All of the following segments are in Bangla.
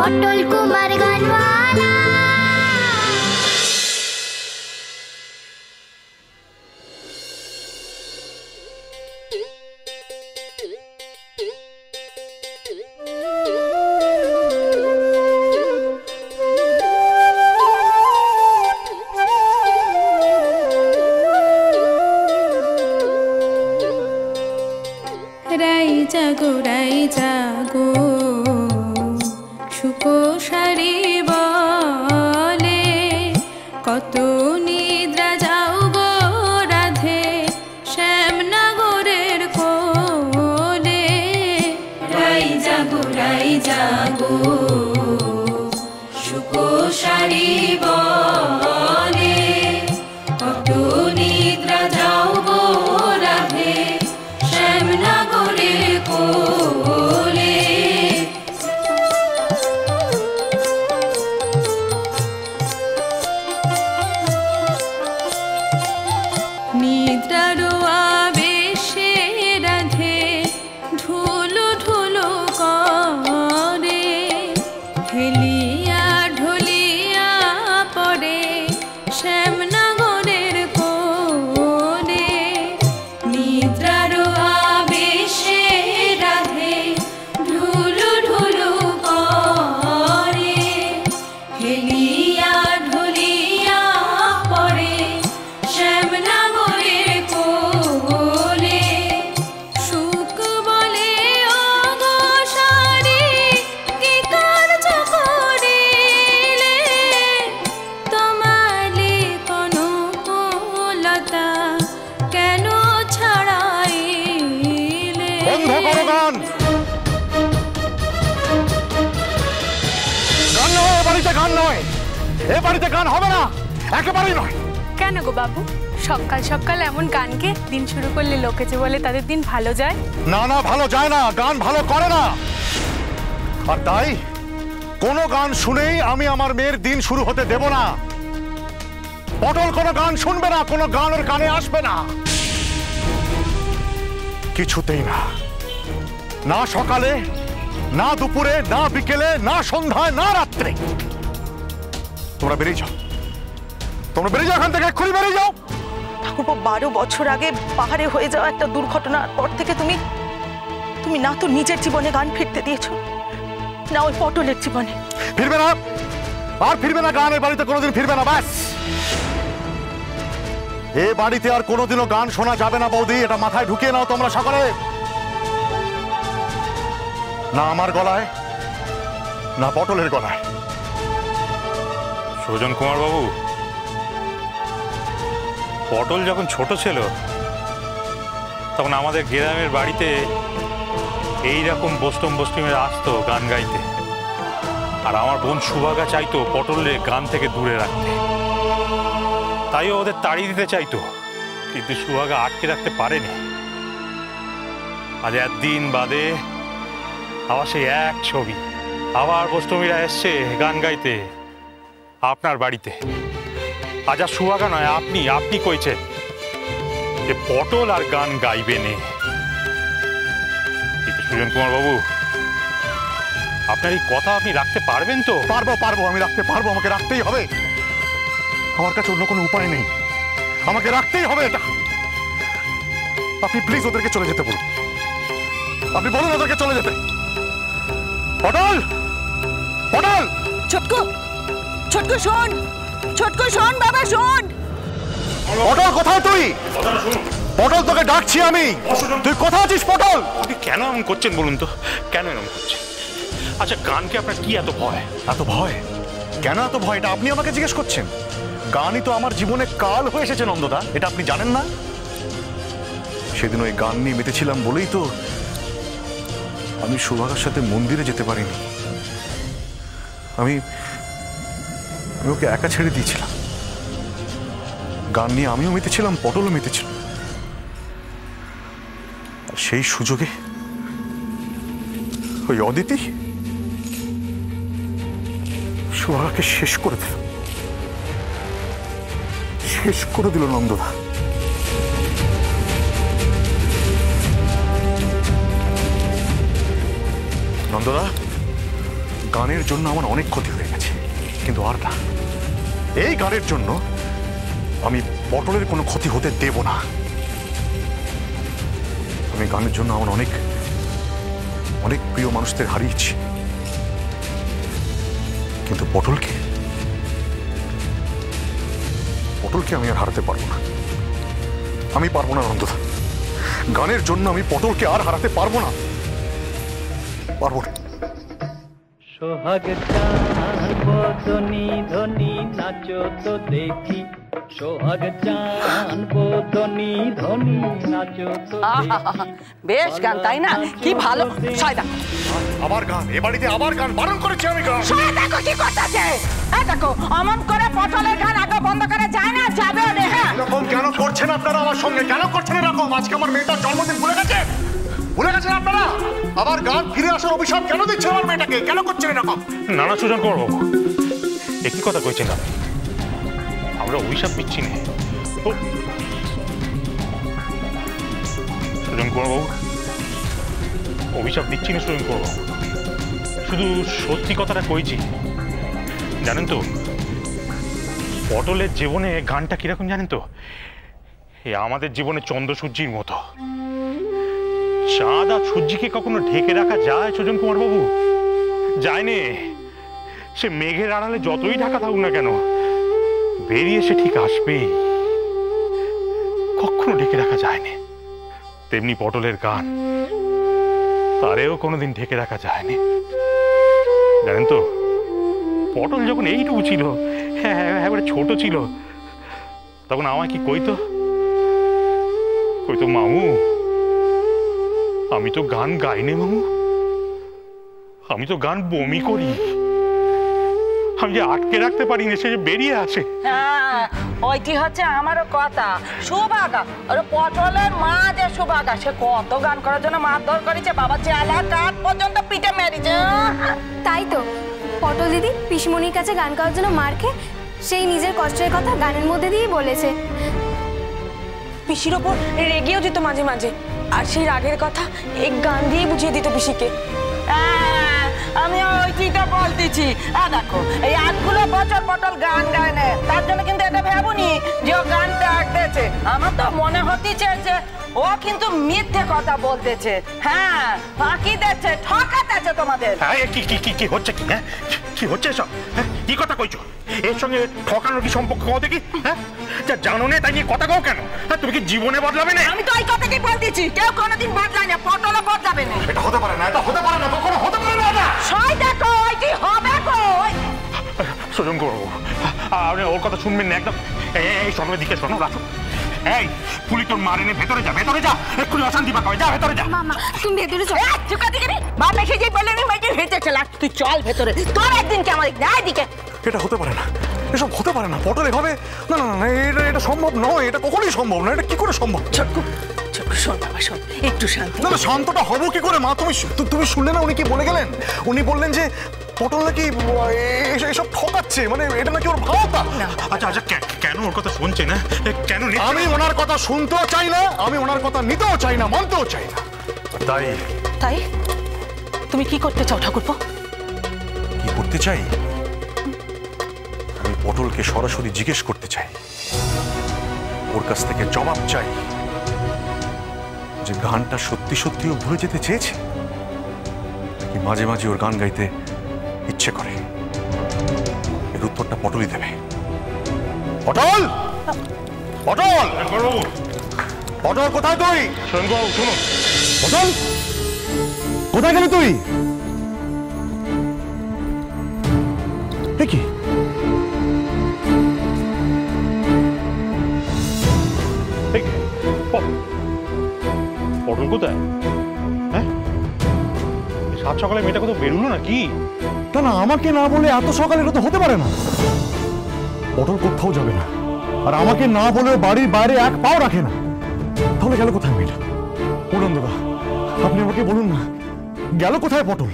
পটল কুমার গানওয়ালা। রাই জাগো সুকোষারি বলে, কত নিদ্রা যাও গো রাধে শ্যামনগরের কোলে। রাই জাগো সুকোষারি বলে, কত নিদ্রা যাও গো রাধে শ্যামনগরের কোলে। নিদ্রার আবেশে রাধে ঢুলু ঢুলু করে, হেলিয়া ঢলিয়া পড়ে শ্যামনগরের কোলে। নিদ্রার আবেশে রাধে ঢুলু ঢুলু করে, হেলিয়া ঢলিয়া পড়ে শ্যামনগরের কোলে। সুখ বলে ও গো সারি কি কার্য করিলে, তোমালে কনকলতা কেন ছাড়াইলে। বন্ধ করো গান। গান নয়, এ বাড়িতে গান নয়, এ বাড়িতে গান হবে না, একেবারেই নয়। কেন গো বাবু, সকাল সকাল এমন গান গে দিন শুরু করলে লোকে যে বলে তাদের দিন ভালো যায়? না না, ভালো যায় না, গান ভালো করে না। আর তাই কোনো গান শুনেই আমি আমার মেয়ের দিন শুরু হতে দেব না। পটল কোনো গান শুনবে না, কোনো গান ওর কানে আসবে না, কিছুতেই না। না সকালে, না দুপুরে, না বিকেলে, না সন্ধ্যায়, না রাত্রে। তোমরা বেরিয়ে যাও, তোমরা বেরিয়ে যাও এখান থেকে, এক্ষুনি বেরিয়ে যাও। ঠাকুরপো 12 বছর আগে পাহাড়ে হয়ে যাওয়া একটা দুর্ঘটনার পর থেকে তুমি না তো নিজের জীবনে গান ফিরতে দিয়েছো, না ওই পটলের জীবনে। ফিরবে না, আর ফিরবে না গান, এই বাড়িতে কোনোদিন ফিরবে না। ব্যাস, এ বাড়িতে আর কোনোদিনও গান শোনা যাবে না বৌদি, এটা মাথায় ঢুকিয়ে নাও তোমরা সকলে। না আমার গলায়, না পটলের গলায়। সুজন কুমার বাবু, পটল যখন ছোট ছিল তখন আমাদের গ্রামের বাড়িতে এইরকম বস্টমের আসতো গান গাইতে, আর আমার বোন সুভাগা চাইতো পটলে গান থেকে দূরে রাখতে, তাইও ওদের তাড়িয়ে দিতে চাইতো, কিন্তু সুভাগা আটকে রাখতে পারেনি। আজ একদিন বাদে আবার সেই এক ছবি, আবার বস্টমীরা এসছে গান গাইতে আপনার বাড়িতে। আজ আর সুভাগা নয়, আপনি কইছেন যে পটল আর গান গাইবে নে। কিন্তু সুজন কুমার বাবু, আপনার এই কথা আপনি রাখতে পারবেন তো? পারবো, আমি রাখতে পারবো, আমাকে রাখতেই হবে। আমার কাছে অন্য কোনো উপায় নেই, আমাকে রাখতেই হবে এটা। আপনি প্লিজ ওদেরকে চলে যেতে বলুন, আপনি বলুন ওদেরকে চলে যেতে। পটল, পটল! ছোটকু শোন, ছোটকু শোন, বাবা শোন। পটল কোথায় তুই? পটল তোকে ডাকছি আমি, তুই কোথায় আছিস পটল? আপনি কেন এমন করছেন বলুন তো, কেন এমন করছেন? আচ্ছা, গানকে আপনার কি এত ভয়? এত ভয় কেন? এত ভয় এটা আপনি আমাকে জিজ্ঞেস করছেন? গানই তো আমার জীবনে কাল হয়ে এসেছে নন্দদা, এটা আপনি জানেন না? সেদিন ওই গান নিয়ে মেতেছিলাম বলেই তো আমি সুভাগার সাথে মন্দিরে যেতে পারিনি। আমি ওকে একা ছেড়ে দিয়েছিলাম। গান নিয়ে আমিও মেতেছিলাম, পটলও মেতেছিল। আর সেই সুযোগে ওই অদিতি সুভাগাকে শেষ করে দিল নন্দদা। নন্দদা, গানের জন্য আমার অনেক ক্ষতি হয়ে গেছে, কিন্তু আর না, এই গানের জন্য আমি পটলের কোনো ক্ষতি হতে দেব না। আমি গানের জন্য আমার অনেক অনেক প্রিয় মানুষদের হারিয়েছি, কিন্তু পটলকে আমি আর হারাতে পারবো না। আমি পারবো না নন্দদা, গানের জন্য আমি পটলকে আর হারাতে পারবো না, পারবো না। সোহাগ চাঁদ বদনি ধনি নাচো তো দেখি, সোহাগ চাঁদ বদনি ধনি নাচো তো বেশ গান, তাই না? কি ভালো। সয়দা আবার গান, এ বাড়িতে আবার গান, বারণ করেছি আমি গান। দেখো কি করতেছে, দেখো অমন করে পটলের গান আগে বন্ধ করা যায় না, যাবে না। হ্যাঁ, এরকম কেন করছেন আপনারা আমার সঙ্গে? কেন করছেন এরকম? আজকে আমার মেয়েটার জন্মদিন ভুলে গেছেন আপনারা? আবার গান ফিরে আসার অভিশাপ কেন দিচ্ছেন আমার মেয়েটাকে? কেন করছেন এরকম? নানা সুজন করবো, একই কথা কইছেন আপনি। আমরা অভিশাপ দিচ্ছি না সুজন করবো, অভিশাপ দিচ্ছি না সুজন করবো, শুধু সত্যি কথাটা কইছি। জানেন তো পটলের জীবনে গানটা কিরকম জানেন তো? এ আমাদের জীবনে চন্দ্র সূর্যির মতো। চাঁদ আর সূর্যকে কখনো ঢেকে রাখা যায় সুজন কুমার বাবু? যায় নে। সে মেঘের আড়ালে যতই ঢাকা থাকুক না কেন, বেরিয়ে সে ঠিক আসবেই, কখনো ঢেকে রাখা যায় না। তেমনি পটলের গান, তারেও কোনোদিন ঢেকে রাখা যায়নি। জানেন তো পটল যখন এইটুকু ছিল, হ্যাঁ একেবারে ছোট ছিল, তখন আমায় কি কইতো মামু, আমি তো গান গাইনি মামু, আমি তো গান বমি করি, আমি যে আটকে রাখতে পারি না, সে যে বেরিয়ে আসে। হ্যাঁ, ওইটি হচ্ছে আমারও কথা। সুভাগা, ওর পটলের মা যে সুভাগা, সে কত গান করার জন্য মারধর করেছে, বাবা চেলা কাঠ পর্যন্ত পিঠে মেরেছে। তাই তো পটল দিদি পিসমণির কাছে গান করার জন্য মার খেয়ে সেই নিজের কষ্টের কথা গানের মধ্যে দিয়ে বলেছে। পিসির ওপর রেগেও যেত মাঝে মাঝে, আর সেই রাগের কথা এক গান দিয়ে বুঝিয়ে দিত পিসিকে। আমি ওইটি তো বলতেছি। দেখো এই 8গুলো বছর পটল গান গায় না, তার জন্য কিন্তু এটা ভাবুনি যে ও গান ত্যাগ দিয়েছে। আমার তো মনে হতেছে যে ও কিন্তু মিথ্যে কথা বলতেছে। হ্যাঁ, ফাঁকি দিচ্ছে, ঠকাতেছে তোমাদের। কি হচ্ছে? কি হ্যাঁ, কি হচ্ছে এসব? কি কথা কইছো? এর সঙ্গে ঠকানোর কি সম্পর্ক? কও দেখি। হ্যাঁ, যা জানো না তাই নিয়ে কথা কও কেন? তুমি কি জীবনে বদলাবে না? আমি তো এই কথাটাই বলতেছি, কেউ কোনোদিন বদলায় না, পটলও বদলাবে না। এটা হতে পারে না, এটা হতে পারে না, কখনো হতে পারে না। সই দেখো ওইটি হবে কই। সুজন করবো, আপনি ওর কথা শুনবেন না একদম। এই শোনোর দিকে শোনো, রাখো। এই পুলি তোর মার এনে ভেতরে যা, ভেতরে যা, এক্ষুনি অশান্তি পাকাবে, যা ভেতরে যা। মামা তুমি ভেতরে চলো। চুকা দিকে মা দেখে যেই বললে আমি মাইকে ভেতরে চলে, তুই চল ভেতরে, তোর একদিন কে আমার না দিকে। এটা হতে পারে না, এসব হতে পারে না। পটল এভাবে না না না, এটা সম্ভব নয়, এটা কখনোই সম্ভব না। এটা কি করে সম্ভব? ছোটকু শোন বাবা, শোন একটু শান্তি। না না, শান্তটা হবো কি করে মা? তুমি শুনলে না উনি কি বলে গেলেন? উনি বললেন যে পটল নাকি এসব ঠকাচ্ছে, মানে এটা নাকি ওর ভাবতা। আচ্ছা কেন ওর কথা শুনছে না? কেন? আমি ওনার কথা শুনতেও চাই না, আমি ওনার কথা নিতেও চাই না, মানতেও চাই না। তাই তুমি কি করতে চাও ঠাকুরপো? কি করতে চাই? আমি পটলকে সরাসরি জিজ্ঞেস করতে চাই, ওর কাছ থেকে জবাব চাই যে গানটা সত্যি সত্যিও ভুলে যেতে চেয়েছে নাকি মাঝে মাঝে ওর গান গাইতে ইচ্ছে করে। এর উত্তরটা পটলই দেবে। পটল, পটল, পটল কোথায় তুই? শুনুন, পটল কোথায় গেলি তুই? কি পটল কোথায়? হ্যাঁ, সাত সকালে মেয়েটা কোথাও বেরোলো নাকি? না না, আমাকে না বলে এত সকালে এটা তো হতে পারে না। পটল কোথাও যাবে না, আর আমাকে না বলে বাড়ির বাইরে এক পাও রাখে না। তাহলে গেল কোথায় মেয়েটা? দাদা, আপনি আমাকে বলুন না, গেল কোথায় পটল?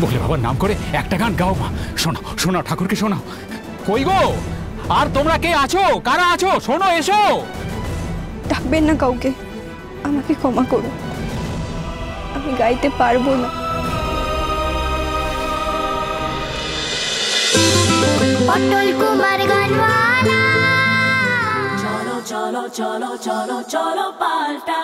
বলে বাবার নাম করে একটা গান গাও মা। শোনো শোনো ঠাকুরকে শোনাও। কই গো আর তোমরা কে আছো, কারা আছো, শোনো এসো। ডাকবেন না কাউকে, আমাকে ক্ষমা করো, আমি গাইতে পারবো না। পটল কুমার গানওয়ালা, চলো চলো চলো চলো চলো পাল্টা।